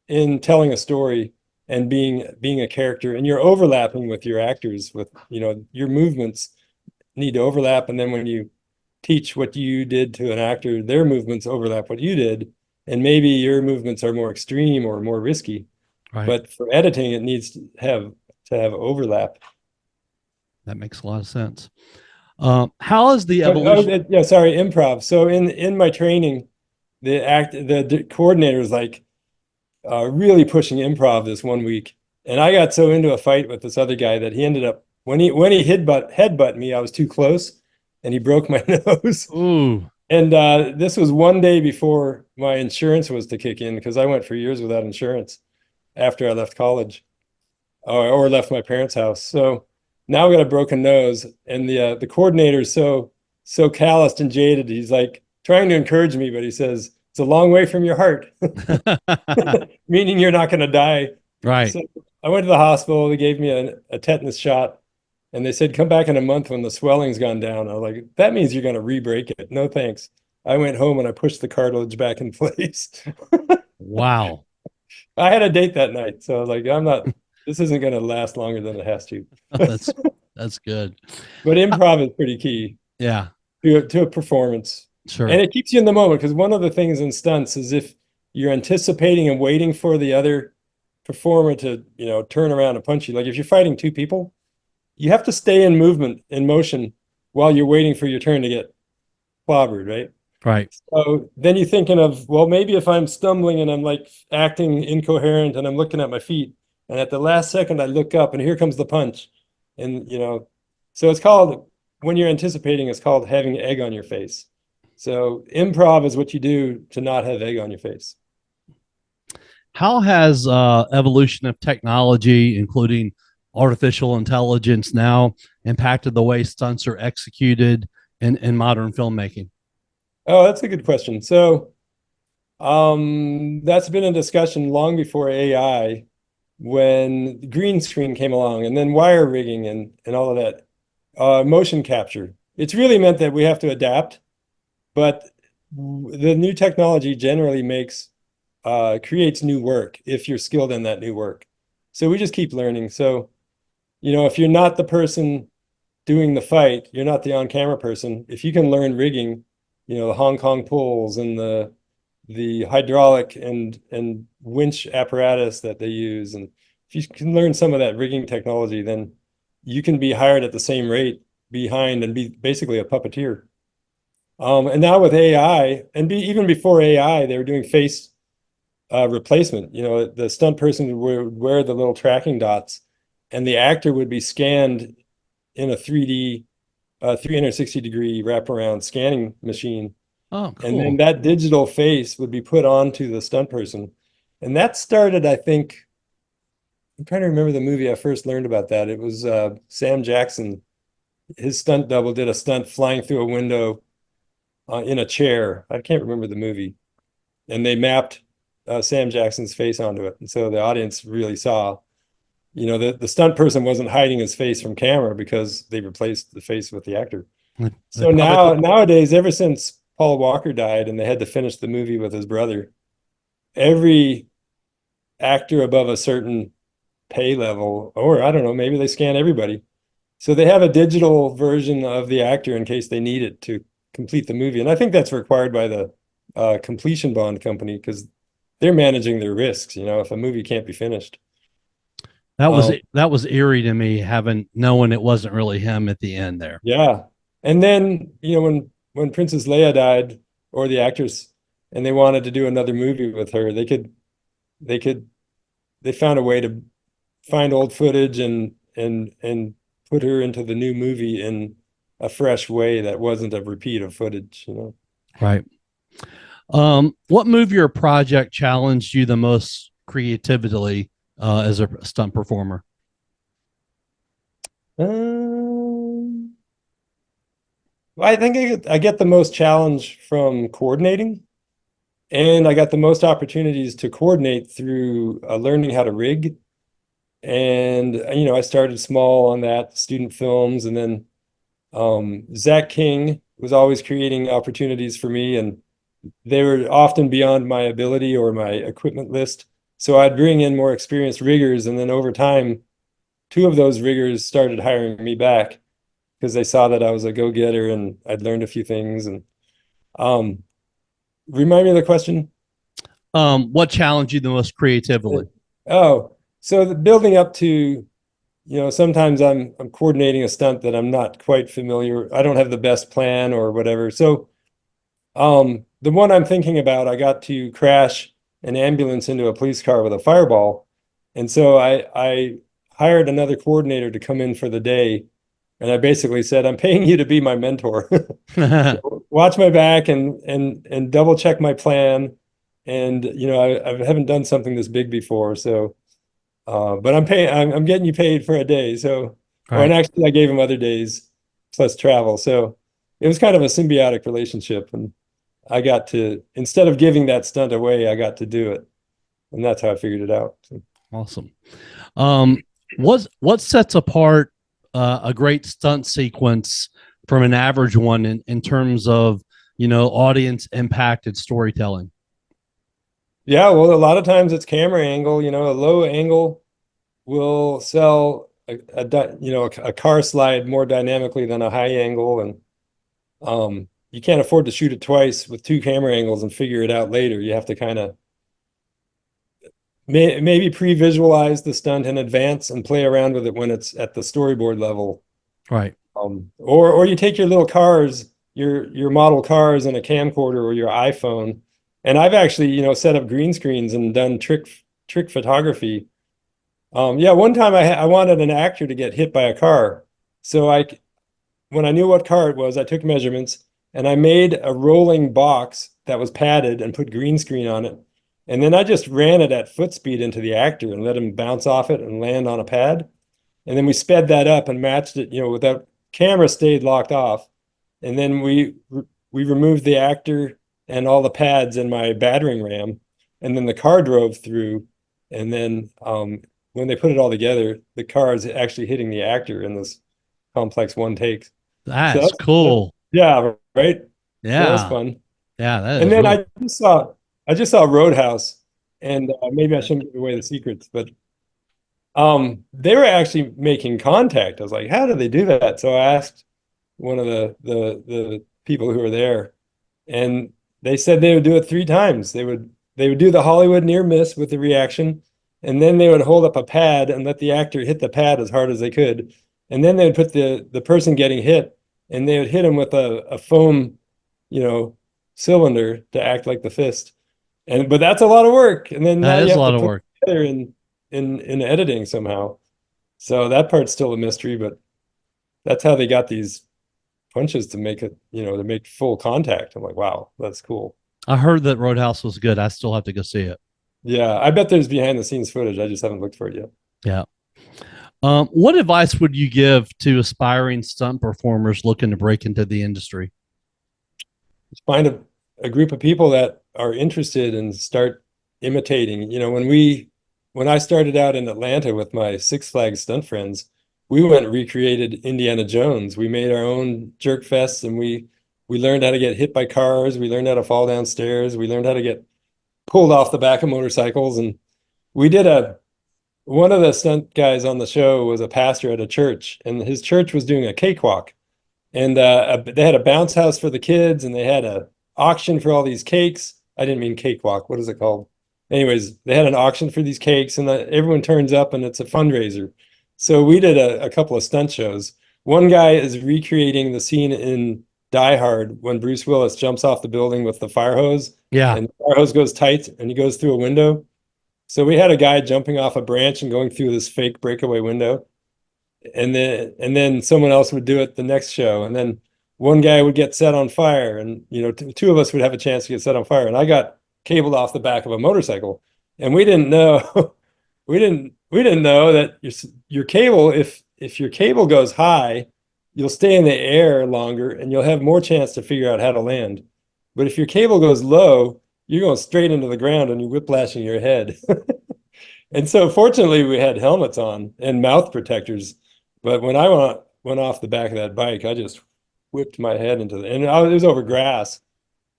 in telling a story and being a character, and you're overlapping with your actors with your movements need to overlap, and then when you teach what you did to an actor, their movements overlap what you did, and maybe your movements are more extreme or more risky. Right. But for editing, it needs to have overlap. That makes a lot of sense. How is the evolution? Yeah, sorry, improv. So in my training, the coordinator was like really pushing improv this one week, and I got so into a fight with this other guy that he ended up when he headbutt me, I was too close, and he broke my nose. Ooh. And this was one day before my insurance was to kick in, because I went for years without insurance after I left college, or left my parents' house. So now I got a broken nose, and the coordinator's so calloused and jaded. He's like trying to encourage me, but he says it's a long way from your heart, meaning you're not going to die. Right. So I went to the hospital. They gave me a tetanus shot, and they said, come back in a month when the swelling's gone down. I was like, that means you're going to re-break it. No, thanks. I went home and I pushed the cartilage back in place. Wow. I had a date that night. So I was like, this isn't going to last longer than it has to. That's good. But improv is pretty key. Yeah. To a performance. Sure. And it keeps you in the moment, because one of the things in stunts is if you're anticipating and waiting for the other performer to, turn around and punch you. Like if you're fighting two people, you have to stay in movement, in motion, while you're waiting for your turn to get clobbered, right? Right. So then you're thinking of, well, maybe if I'm stumbling and I'm like acting incoherent and I'm looking at my feet, and at the last second I look up and here comes the punch. And, so it's called, when you're anticipating, it's called having egg on your face. So improv is what you do to not have egg on your face. How has evolution of technology, including artificial intelligence, now impacted the way stunts are executed in modern filmmaking? Oh, that's a good question. So that's been a discussion long before AI, when green screen came along, and then wire rigging and all of that, motion capture. It's really meant that we have to adapt, but the new technology generally creates new work if you're skilled in that new work. So we just keep learning. So, if you're not the person doing the fight, you're not the on-camera person. If you can learn rigging, the Hong Kong pulls and the hydraulic and winch apparatus that they use, and if you can learn some of that rigging technology, then you can be hired at the same rate behind and be basically a puppeteer. And now with AI, and even before AI, they were doing face replacement. The stunt person would wear the little tracking dots, and the actor would be scanned in a 3D 360-degree wraparound scanning machine, Oh, And then cool. that digital face would be put onto the stunt person. And that started, I think, I'm trying to remember the movie I first learned about that. It was Sam Jackson. His stunt double did a stunt flying through a window in a chair. I can't remember the movie. And they mapped Sam Jackson's face onto it. And so the audience really saw, the stunt person wasn't hiding his face from camera because they replaced the face with the actor. They So probably nowadays, ever since Paul Walker died and they had to finish the movie with his brother, every actor above a certain pay level, or I don't know, maybe they scan everybody. So they have a digital version of the actor in case they need it to complete the movie. And I think that's required by the completion bond company because they're managing their risks, if a movie can't be finished. that was eerie to me, having knowing it wasn't really him at the end there. Yeah. And then, when Princess Leia died, or the actress, and they wanted to do another movie with her, they found a way to find old footage and put her into the new movie in a fresh way that wasn't a repeat of footage. Right. What movie or project challenged you the most creatively as a stunt performer? I think I get the most challenge from coordinating, and I got the most opportunities to coordinate through learning how to rig. And I started small on that, student films, and then Zach King was always creating opportunities for me, and they were often beyond my ability or my equipment list. So I'd bring in more experienced riggers, and then over time, two of those riggers started hiring me back because they saw that I was a go-getter and I'd learned a few things. And um, remind me of the question. What challenged you the most creatively? Oh, so building up to, sometimes I'm coordinating a stunt that I'm not quite familiar. I don't have the best plan or whatever. So the one I'm thinking about, I got to crash an ambulance into a police car with a fireball. And so I hired another coordinator to come in for the day. And I basically said, I'm paying you to be my mentor. So watch my back and double check my plan. And I haven't done something this big before. So but I'm getting you paid for a day. So and Right. actually I gave him other days plus travel. So it was kind of a symbiotic relationship. And I got to, instead of giving that stunt away, I got to do it. And that's how I figured it out. So, Awesome. What sets apart a great stunt sequence from an average one in terms of audience impacted storytelling? yeah, well, a lot of times it's camera angle. A low angle will sell a car slide more dynamically than a high angle, and you can't afford to shoot it twice with two camera angles and figure it out later. You have to kind of maybe pre-visualize the stunt in advance and play around with it when it's at the storyboard level. Right. Or you take your little cars, your model cars and a camcorder or your iPhone. And I've actually, set up green screens and done trick photography. Yeah, one time I wanted an actor to get hit by a car. So when I knew what car it was, I took measurements and I made a rolling box that was padded and put green screen on it. And then I just ran it at foot speed into the actor and let him bounce off it and land on a pad. And then we sped that up and matched it, without camera stayed locked off. And then we removed the actor and all the pads in my battering ram. And then the car drove through. And then when they put it all together, the car is actually hitting the actor in this complex one take. So That's cool. yeah, right. So that was Yeah. fun. Yeah, that And is then really I just saw Roadhouse, and maybe I shouldn't give away the secrets, but they were actually making contact. I was like, how do they do that? So I asked one of the people who were there, and they said they would do it 3 times. They would do the Hollywood near miss with the reaction, and then they would hold up a pad and let the actor hit the pad as hard as they could, and then they would put the person getting hit, and they would hit him with a foam, cylinder to act like the fist. But that's a lot of work, and then that now you is a have to lot of put work. it together in editing somehow. So that part's still a mystery, but that's how they got these punches to make it, to make full contact. I'm like, wow, that's cool. I heard that Roadhouse was good. I still have to go see it. Yeah, I bet there's behind the scenes footage. I just haven't looked for it yet. Yeah. What advice would you give to aspiring stunt performers looking to break into the industry? Just find a group of people that are interested and start imitating. When I started out in Atlanta with my Six Flags stunt friends, we went and recreated Indiana Jones. We made our own jerk fests, and we learned how to get hit by cars. We learned how to fall down stairs. We learned how to get pulled off the back of motorcycles. And we did one of the stunt guys on the show was a pastor at a church, and his church was doing a cakewalk. And they had a bounce house for the kids, and they had an auction for all these cakes. I didn't mean cakewalk. What is it called? Anyways, they had an auction for these cakes, and everyone turns up, and it's a fundraiser. So we did a couple of stunt shows. One guy is recreating the scene in Die Hard when Bruce Willis jumps off the building with the fire hose. Yeah. And the fire hose goes tight, and he goes through a window. So we had a guy jumping off a branch and going through this fake breakaway window. And then someone else would do it the next show. And then one guy would get set on fire, and two of us would have a chance to get set on fire. And I got cabled off the back of a motorcycle. And we didn't know we didn't know that your cable, if your cable goes high, you'll stay in the air longer and you'll have more chance to figure out how to land. But if your cable goes low, you're going straight into the ground and you're whiplashing your head. And so fortunately we had helmets on and mouth protectors. But when I went off the back of that bike, I just whipped my head into it was over grass.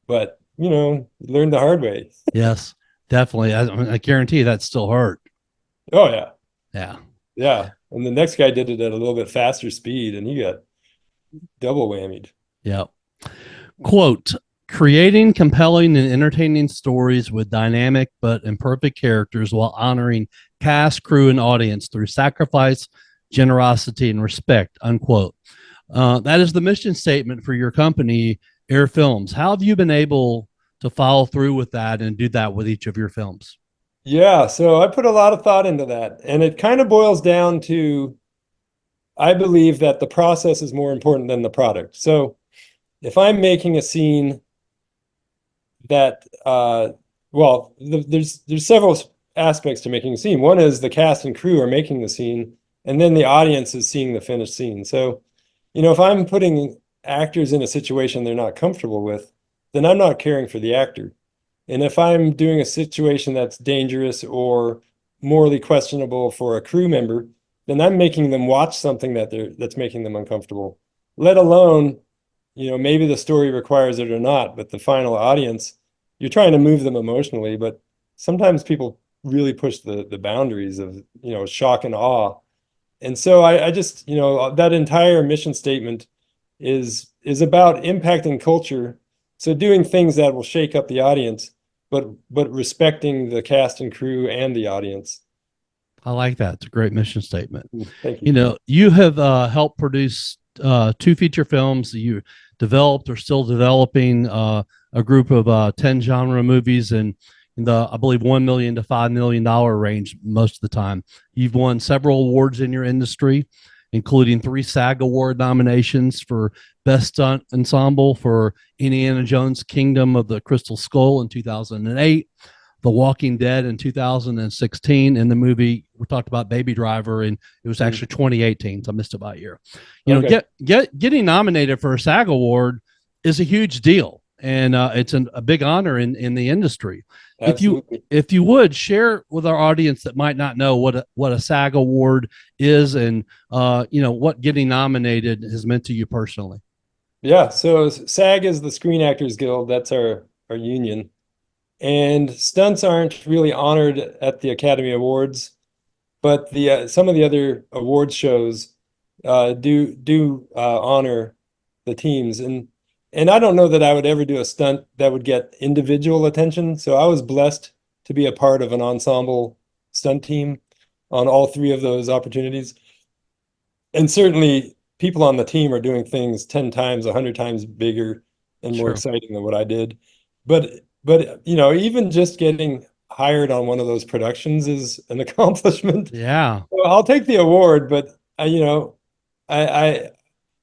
But, learned the hard way. Yes, definitely. I guarantee that still hurt. Oh, yeah. Yeah. Yeah. And the next guy did it at a little bit faster speed, and he got double whammied. Yeah. Quote, creating compelling and entertaining stories with dynamic but imperfect characters while honoring cast, crew, and audience through sacrifice, generosity, and respect, unquote. That is the mission statement for your company, Eyre Films. How have you been able to follow through with that and do that with each of your films? Yeah, so I put a lot of thought into that, and it kind of boils down to, I believe that the process is more important than the product. So if I'm making a scene that, there's several aspects to making a scene. One is the cast and crew are making the scene, and then the audience is seeing the finished scene. So, if I'm putting actors in a situation they're not comfortable with, then I'm not caring for the actor. And if I'm doing a situation that's dangerous or morally questionable for a crew member, then I'm making them watch something that's making them uncomfortable. Let alone, maybe the story requires it or not, but the final audience, you're trying to move them emotionally, but sometimes people really push the boundaries of, shock and awe. And so I just, that entire mission statement is about impacting culture. So doing things that will shake up the audience, but respecting the cast and crew and the audience. I like that. It's a great mission statement. Thank you. You have helped produce 2 feature films. You developed or still developing a group of 10 genre movies in the, I believe, $1 million to $5 million range most of the time. You've won several awards in your industry, including 3 SAG Award nominations for Best Stunt Ensemble for Indiana Jones Kingdom of the Crystal Skull in 2008, The Walking Dead in 2016, and the movie we talked about, Baby Driver, and it was actually 2018, so I missed it by a year. Getting nominated for a SAG Award is a huge deal, and it's a big honor in the industry. Absolutely. If you would share with our audience that might not know what a SAG Award is, and what getting nominated has meant to you personally. Yeah, so SAG is the Screen Actors Guild. That's our union. And stunts aren't really honored at the Academy Awards, but some of the other awards shows do honor the teams. And I don't know that I would ever do a stunt that would get individual attention. So I was blessed to be a part of an ensemble stunt team on all 3 of those opportunities. And certainly people on the team are doing things 10 times, 100 times bigger and more exciting than what I did. But even just getting hired on one of those productions is an accomplishment. Yeah. So I'll take the award, but I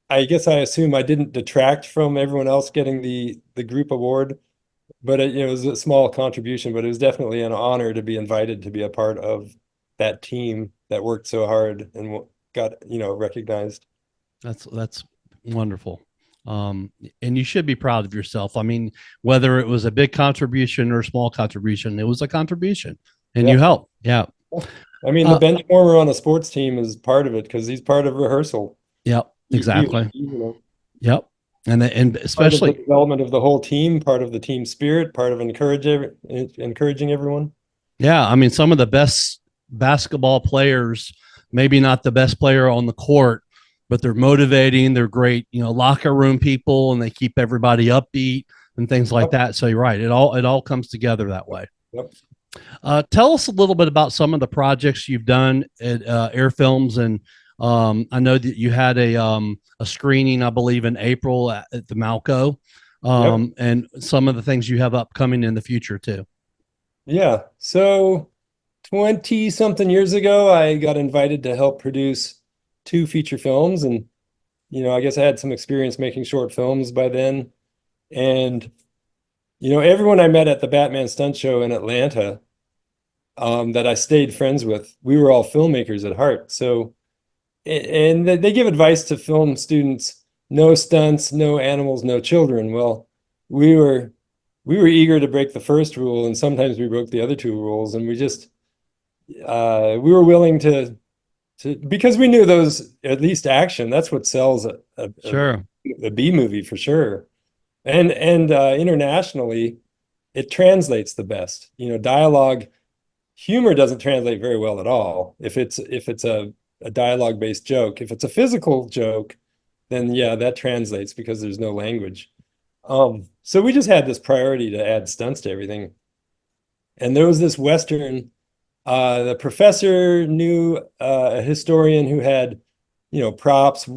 I guess I assume I didn't detract from everyone else getting the group award, but it was a small contribution, but it was definitely an honor to be invited to be a part of that team that worked so hard and got, recognized. That's wonderful. And you should be proud of yourself. I mean, whether it was a big contribution or a small contribution, it was a contribution, and you Yeah. helped. Yeah. I mean, the bench warmer on a sports team is part of it because he's part of rehearsal. Yep. Exactly. Yep. And Part of the especially, development of the whole team, part of the team spirit, part of encouraging everyone. yeah, I mean, some of the best basketball players, maybe not the best player on the court, but they're motivating. They're great, locker room people, and they keep everybody upbeat and things like Yep. that. So you're right. It all comes together that way. Yep. Tell us a little bit about some of the projects you've done at Eyre Films, and I know that you had a screening, I believe, in April at the Malco, Yep. and some of the things you have upcoming in the future too. Yeah. So 20 something years ago, I got invited to help produce 2 feature films. And, I guess I had some experience making short films by then. And, everyone I met at the Batman Stunt Show in Atlanta, that I stayed friends with, we were all filmmakers at heart. So, and they give advice to film students, no stunts, no animals, no children. Well, we were eager to break the first rule, and sometimes we broke the other 2 rules, and we were willing to because we knew those, at least action, that's what sells Sure. a B movie for sure. And internationally, it translates the best. Dialogue, humor doesn't translate very well at all if it's a dialogue based joke. If it's a physical joke, then yeah, that translates because there's no language. So we just had this priority to add stunts to everything. And there was this Western, the professor knew a historian who had, props,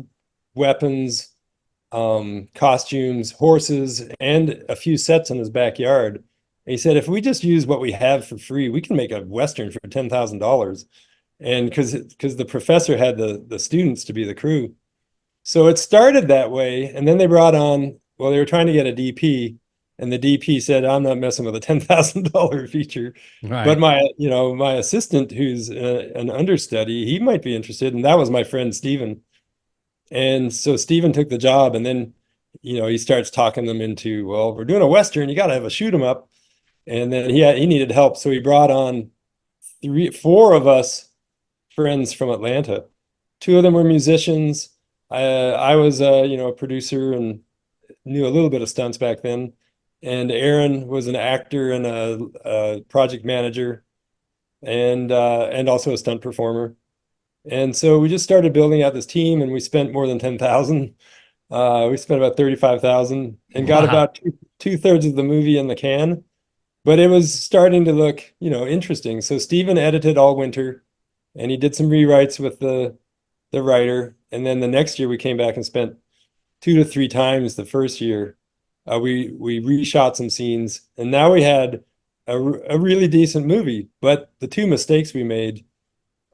weapons, costumes, horses, and a few sets in his backyard. And he said, if we just use what we have for free, we can make a Western for $10,000. And because the professor had the students to be the crew. So it started that way. And then they brought on, well, they were trying to get a DP, and the DP said, I'm not messing with a $10,000 feature. Right. But my assistant, who's an understudy, he might be interested. And that was my friend, Steven. And so Steven took the job, and then, he starts talking them into, well, we're doing a Western, you got to have a shoot 'em up. And then he needed help. So he brought on 4 of us friends from Atlanta. 2 of them were musicians. I was a producer and knew a little bit of stunts back then. And Aaron was an actor and a project manager, and also a stunt performer. And so we just started building out this team, and we spent more than 10,000. We spent about 35,000 and got about 2/3 of the movie in the can. But it was starting to look, interesting. So Steven edited all winter, and he did some rewrites with the writer. And then the next year we came back and spent 2 to 3 times the first year. We reshot some scenes, and now we had a really decent movie. But the 2 mistakes we made,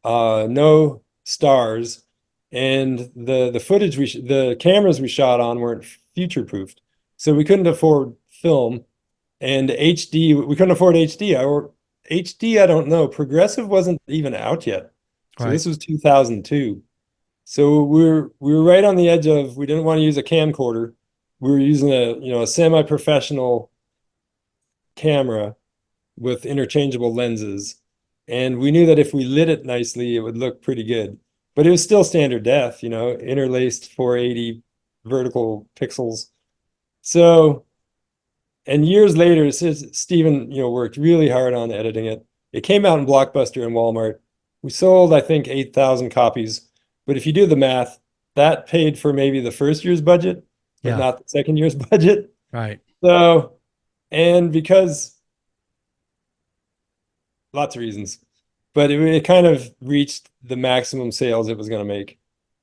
no stars, and the footage the cameras we shot on weren't future proofed, so we couldn't afford film, and HD, we couldn't afford HD. Or HD, I don't know. Progressive wasn't even out yet, so this was 2002. So we were right on the edge of, we didn't want to use a camcorder. We were using a semi-professional camera with interchangeable lenses. And we knew that if we lit it nicely, it would look pretty good. But it was still standard def, interlaced 480 vertical pixels. So, and years later, Steven, worked really hard on editing it. It came out in Blockbuster and Walmart. We sold, I think, 8,000 copies. But if you do the math, that paid for maybe the first year's budget, but not the second year's budget. Right. So, and because lots of reasons, but it kind of reached the maximum sales it was going to make.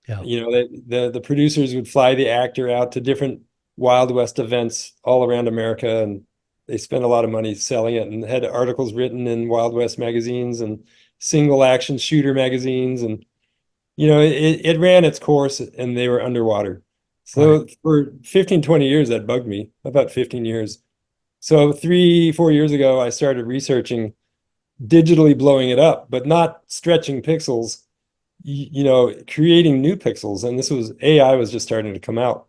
Yeah. The producers would fly the actor out to different Wild West events all around America, and they spent a lot of money selling it, and had articles written in Wild West magazines and single action shooter magazines. And, it ran its course, and they were underwater. Right. So for 15, 20 years, that bugged me, about 15 years. So 3, 4 years ago, I started researching digitally blowing it up, but not stretching pixels, creating new pixels. And this was AI was just starting to come out.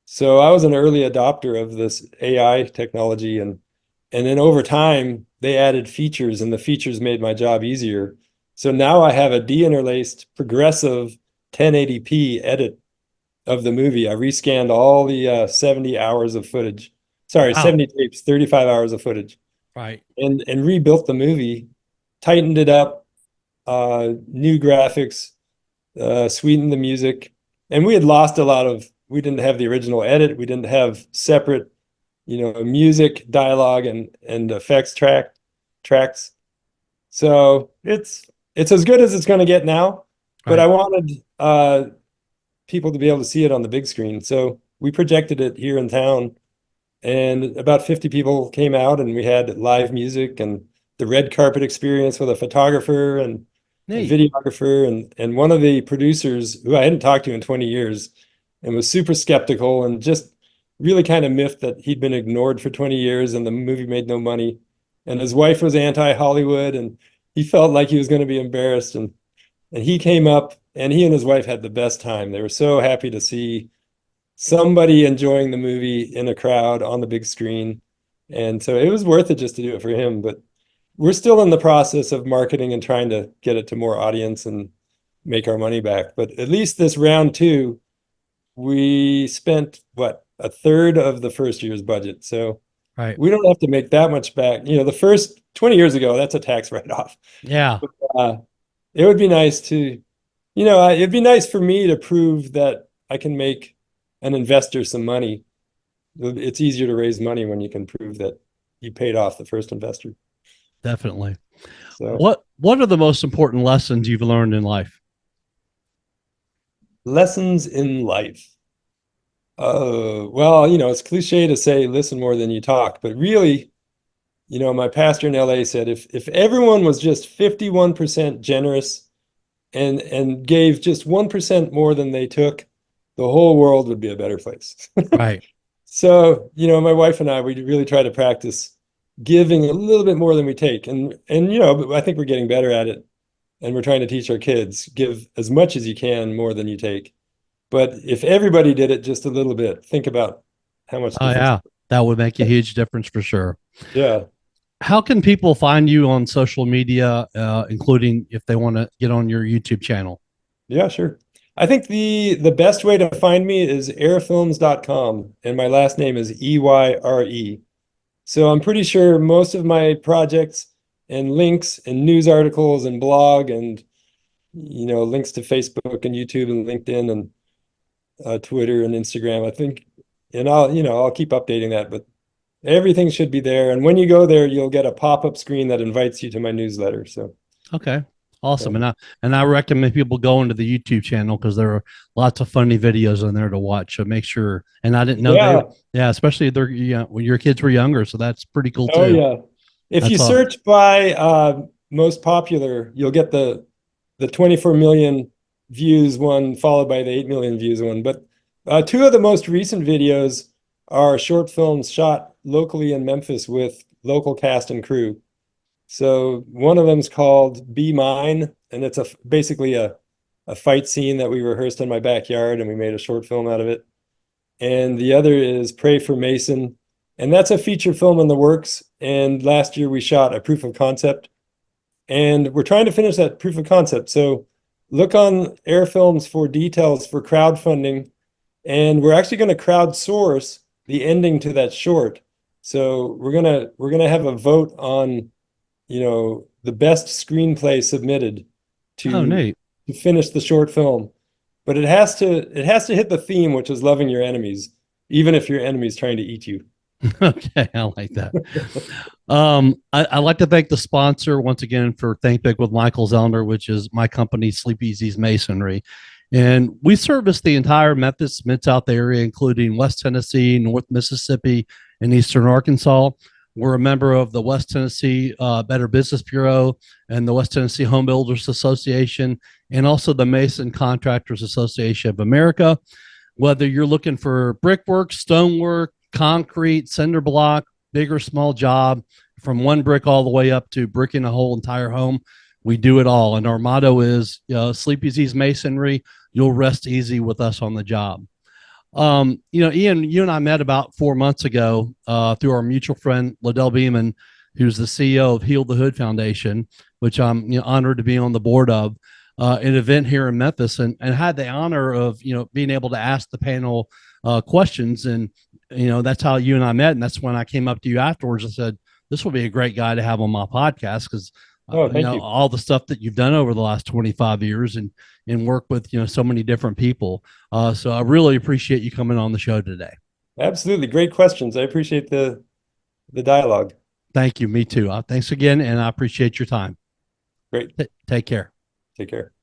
So I was an early adopter of this AI technology, and then over time they added features, and the features made my job easier. So now I have a deinterlaced progressive 1080p edit of the movie. I rescanned all the 70 hours of footage. Sorry, Wow. 70 tapes, 35 hours of footage, Right. and rebuilt the movie, tightened it up, new graphics, sweetened the music. And we had lost a lot of, we didn't have the original edit. We didn't have separate, music, dialogue, and effects tracks. So it's as good as it's going to get now. But I Right. wanted people to be able to see it on the big screen. So we projected it here in town, and about 50 people came out, and we had live music and the red carpet experience with a photographer and a Neat. videographer, and one of the producers who I hadn't talked to in 20 years and was super skeptical and just really kind of miffed that he'd been ignored for 20 years and the movie made no money. And his wife was anti-Hollywood, and he felt like he was going to be embarrassed. And he came up, and he and his wife had the best time. They were so happy to see somebody enjoying the movie in a crowd on the big screen. And so it was worth it just to do it for him. But we're still in the process of marketing and trying to get it to more audience and make our money back. But at least this round two, we spent what, a third of the first year's budget. So Right. we don't have to make that much back. The first 20 years ago, that's a tax write-off. Yeah. Uh, it would be nice to, it'd be nice for me to prove that I can make an investor some money. It's easier to raise money when you can prove that you paid off the first investor. Definitely. So What are the most important lessons you've learned in life? lessons in life. Well, it's cliche to say listen more than you talk, but really, my pastor in LA said if everyone was just 51% generous and gave just 1% more than they took, the whole world would be a better place. Right. So, my wife and I, we really try to practice giving a little bit more than we take. And I think we're getting better at it. And we're trying to teach our kids, give as much as you can, more than you take. But if everybody did it just a little bit, think about how much Oh difference. yeah. That would make a huge difference for sure. Yeah. How can people find you on social media, including if they want to get on your YouTube channel? Yeah, sure. I think the best way to find me is eyrefilms.com, and my last name is Eyre. So I'm pretty sure most of my projects and links and news articles and blog and links to Facebook and YouTube and LinkedIn and Twitter and Instagram, I think, and I'll keep updating that, but everything should be there. And when you go there, you'll get a pop-up screen that invites you to my newsletter. So Okay. Awesome. yeah. And I recommend people go into the YouTube channel because there are lots of funny videos on there to watch. So make sure. And I didn't know Yeah. yeah, especially if they're when your kids were younger. So that's pretty cool Oh too. yeah. If you That's all. search by most popular, you'll get the 24 million views one followed by the 8 million views one. But two of the most recent videos are short films shot locally in Memphis with local cast and crew. So one of them's called Be Mine, and it's basically a fight scene that we rehearsed in my backyard, and we made a short film out of it. And the other is Pray for Mason, and that's a feature film in the works. And last year we shot a proof of concept, and we're trying to finish that proof of concept. So look on Eyre Films for details for crowdfunding, and we're actually going to crowdsource the ending to that short. So we're gonna have a vote on the best screenplay submitted Oh, to neat. finish the short film. But it has to hit the theme, which is loving your enemies, even if your enemy's trying to eat you. Okay, I like that. I'd like to thank the sponsor once again for Think Big with Michael Zellner, which is my company, Sleep Easy's Masonry. And we service the entire Memphis, Mid-South area, including West Tennessee, North Mississippi, and Eastern Arkansas. We're a member of the West Tennessee Better Business Bureau and the West Tennessee Home Builders Association, and also the Mason Contractors Association of America. whether you're looking for brickwork, stonework, concrete, cinder block, big or small job, from one brick all the way up to bricking a whole entire home. We do it all. And our motto is, Sleepy Z's Masonry, you'll rest easy with us on the job. Ian, you and I met about 4 months ago through our mutual friend, Liddell Beeman, who's the CEO of Heal the Hood Foundation, which I'm honored to be on the board of, an event here in Memphis, and had the honor of being able to ask the panel questions. And that's how you and I met. And that's when I came up to you afterwards and said, this will be a great guy to have on my podcast, because thank you. all the stuff that you've done over the last 25 years and work with so many different people. So I really appreciate you coming on the show today. Absolutely. Great questions. I appreciate the dialogue. Thank you. Me too. Thanks again. And I appreciate your time. Great. Take care. Take care.